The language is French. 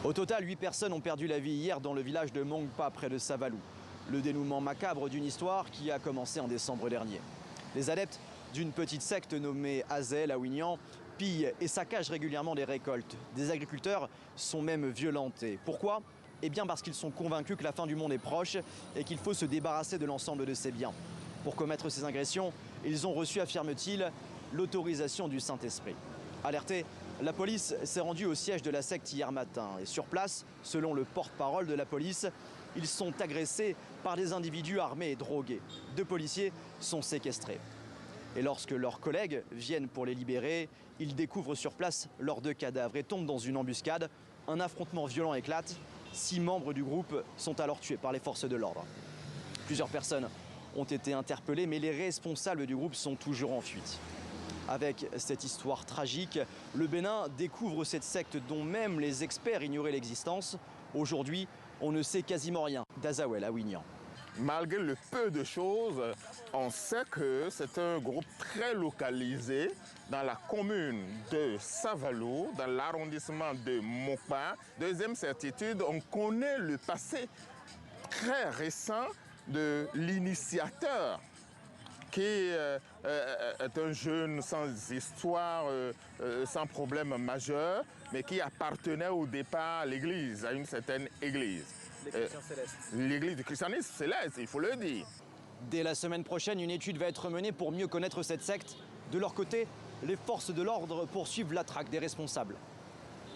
Au total, 8 personnes ont perdu la vie hier dans le village de Mongpa, près de Savalou. Le dénouement macabre d'une histoire qui a commencé en décembre dernier. Les adeptes d'une petite secte nommée Azel à Ouignan pillent et saccagent régulièrement les récoltes. Des agriculteurs sont même violentés. Pourquoi ? Eh bien parce qu'ils sont convaincus que la fin du monde est proche et qu'il faut se débarrasser de l'ensemble de ces biens. Pour commettre ces agressions, ils ont reçu, affirme-t-il, l'autorisation du Saint-Esprit. Alerté, la police s'est rendue au siège de la secte hier matin. Et sur place, selon le porte-parole de la police, ils sont agressés par des individus armés et drogués. 2 policiers sont séquestrés. Et lorsque leurs collègues viennent pour les libérer, ils découvrent sur place leurs 2 cadavres et tombent dans une embuscade. Un affrontement violent éclate. 6 membres du groupe sont alors tués par les forces de l'ordre. Plusieurs personnes ont été interpellées, mais les responsables du groupe sont toujours en fuite. Avec cette histoire tragique, le Bénin découvre cette secte dont même les experts ignoraient l'existence. Aujourd'hui, on ne sait quasiment rien d'Azawel à Ouignan. Malgré le peu de choses, on sait que c'est un groupe très localisé dans la commune de Savalou, dans l'arrondissement de Mongpa. Deuxième certitude, on connaît le passé très récent de l'initiateur, qui est un jeune sans histoire, sans problème majeur, mais qui appartenait au départ à l'église, à une certaine église. L'église du christianisme céleste, il faut le dire. Dès la semaine prochaine, une étude va être menée pour mieux connaître cette secte. De leur côté, les forces de l'ordre poursuivent la traque des responsables.